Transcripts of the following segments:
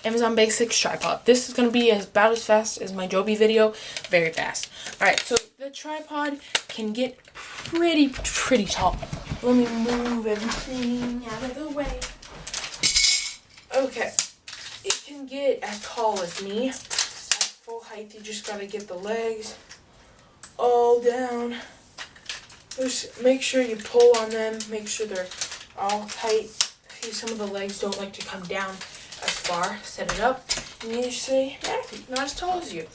Amazon Basics tripod. This is going to be about as fast as my Joby video. Very fast. Alright, so the tripod can get pretty tall. Let me move everything out of the way. Okay. It can get as tall as me. At full height, you just got to get the legs all down. Just make sure you pull on them. Make sure they're all tight. See, some of the legs don't like to come down as far. Set it up. And you say, not as tall as you.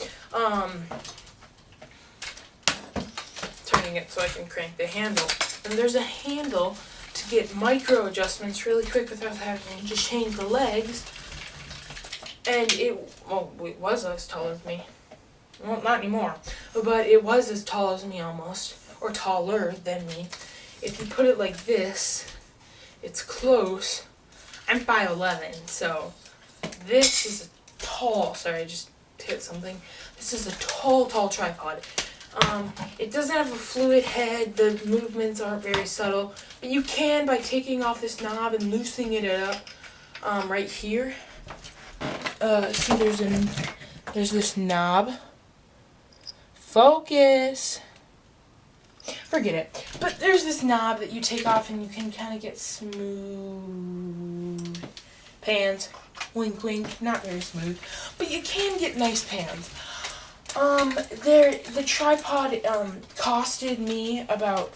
Turning it so I can crank the handle. And there's a handle to get micro adjustments really quick without having to just change the legs. And it was as tall as me. Well, not anymore. But it was as tall as me almost. Or taller than me. If you put it like this, it's close. I'm 5'11", so this is a tall, sorry, I just hit something. This is a tall tripod. It doesn't have a fluid head, the movements aren't very subtle, but you can, by taking off this knob and loosening it up, right here. See, there's this knob. Focus. Forget it. But there's this knob that you take off and you can kind of get smooth pans. Wink, wink. Not very smooth. But you can get nice pans. The tripod, costed me about,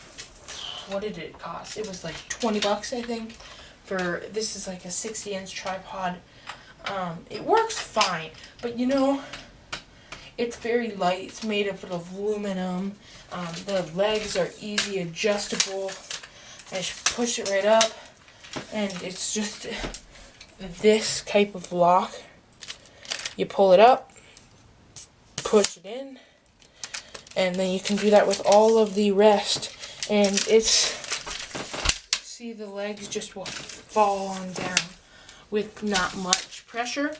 what did it cost? It was like $20, I think. This is like a 60-inch tripod. It works fine. But you know, it's very light. It's made of aluminum. The legs are easy adjustable. I just push it right up, and it's just this type of lock. You pull it up, push it in, and then you can do that with all of the rest. And see, the legs just will fall on down with not much pressure.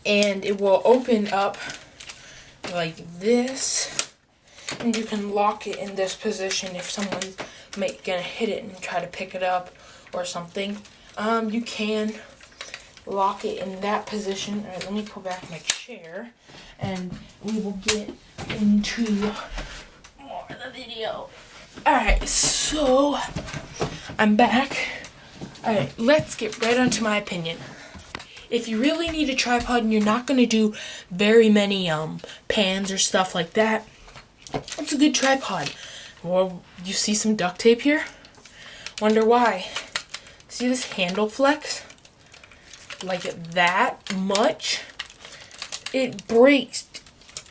And it will open up like this. And you can lock it in this position if someone's gonna hit it and try to pick it up or something. You can lock it in that position. Alright, let me pull back my chair and we will get into more of the video. Alright, so I'm back. Alright, let's get right onto my opinion. If you really need a tripod and you're not going to do very many pans or stuff like that, it's a good tripod. Well, you see some duct tape here? Wonder why. See this handle flex? Like that much? It breaks.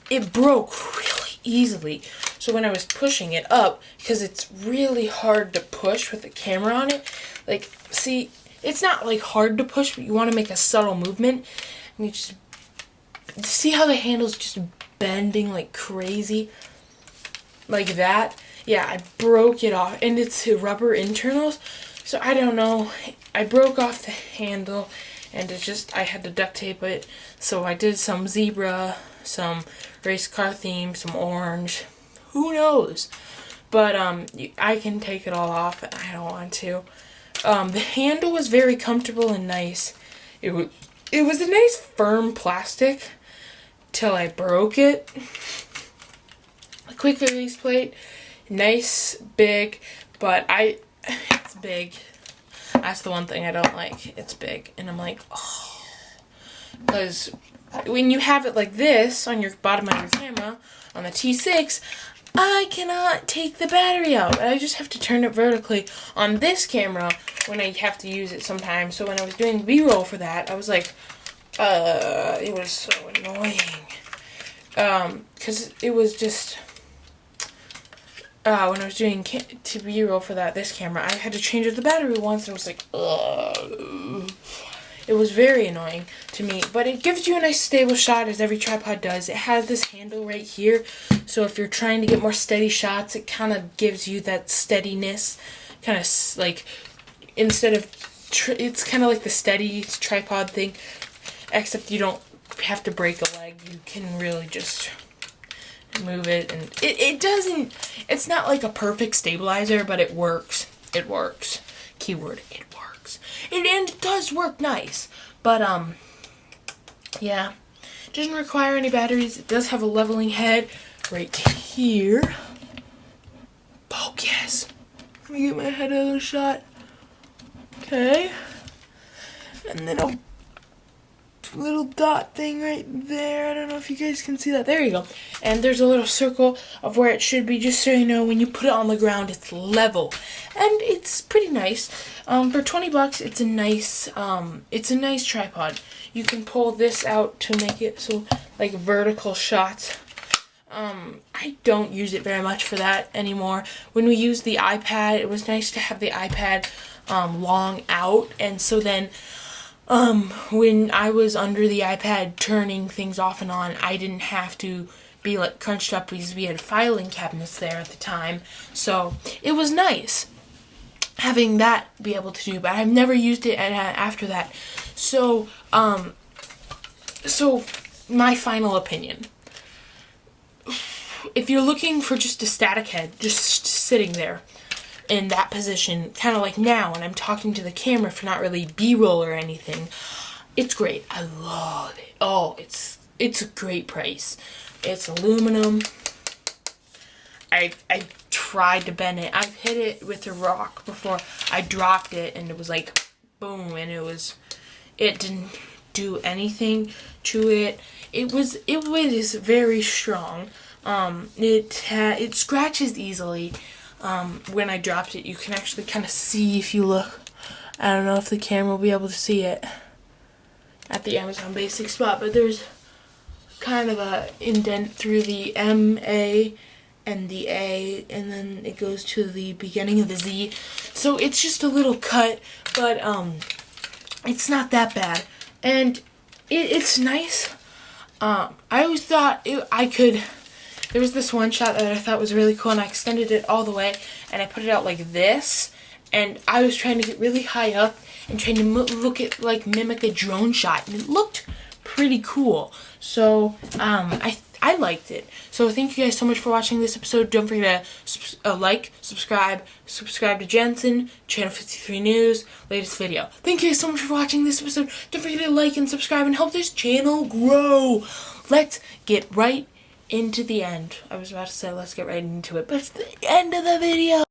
It broke really easily. So when I was pushing it up, because it's really hard to push with the camera on it, like, see, it's not like hard to push, but you want to make a subtle movement. And you just see how the handle's just bending like crazy, like that. Yeah, I broke it off, and it's rubber internals, so I don't know. I broke off the handle, and I had to duct tape it. So I did some zebra, some race car theme, some orange. Who knows? But I can take it all off. I don't want to. The handle was very comfortable and nice. It was a nice firm plastic till I broke it. A quick release plate, nice, big, but it's big. That's the one thing I don't like. It's big, and I'm like, oh, because when you have it like this on your bottom of your camera on the T6, I cannot take the battery out. I just have to turn it vertically on this camera when I have to use it sometimes. So when I was doing B-roll for that, I was like, it was so annoying. Because it was just, when I was doing B-roll for this camera, I had to change the battery once, and I was like, ugh. It was very annoying to me, but it gives you a nice stable shot, as every tripod does. It has this handle right here, so if you're trying to get more steady shots, it kind of gives you that steadiness, kind of like, instead of, it's kind of like the steady tripod thing, except you don't have to break a leg. You can really just move it, and it's not like a perfect stabilizer, but it works. It works. Keyword, it works. And it does work nice. But, yeah. It doesn't require any batteries. It does have a leveling head right here. Focus. Let me get my head out of the shot. Okay. And then a little dot thing right there. I don't know if you guys can see that. There you go. And there's a little circle of where it should be, just so you know when you put it on the ground it's level. And it's pretty nice. For 20 bucks it's a nice tripod. You can pull this out to make it so like vertical shots. I don't use it very much for that anymore. When we use the iPad, it was nice to have the iPad long out, and so then when I was under the iPad turning things off and on, I didn't have to be like crunched up because we had filing cabinets there at the time. So it was nice having that be able to do, but I've never used it after that. So my final opinion. If you're looking for just a static head, just sitting there in that position, kind of like now when I'm talking to the camera for not really B-roll or anything, it's great. I love it. Oh, it's a great price. It's aluminum. I tried to bend it. I've hit it with a rock before. I dropped it and it was like boom, and it didn't do anything to it. It is very strong. It scratches easily. When I dropped it, you can actually kind of see if you look. I don't know if the camera will be able to see it at the Amazon Basic spot, but there's kind of a indent through the M, A, and the A, and then it goes to the beginning of the Z. So it's just a little cut, but it's not that bad, and it's nice. I always thought there was this one shot that I thought was really cool, and I extended it all the way, and I put it out like this, and I was trying to get really high up and trying to mimic a drone shot, and it looked pretty cool. So I liked it. So thank you guys so much for watching this episode. Don't forget to like, subscribe to Jensen, Channel 53 News, latest video. Thank you guys so much for watching this episode. Don't forget to like and subscribe and help this channel grow. Let's get right into the end. I was about to say let's get right into it, but it's the end of the video.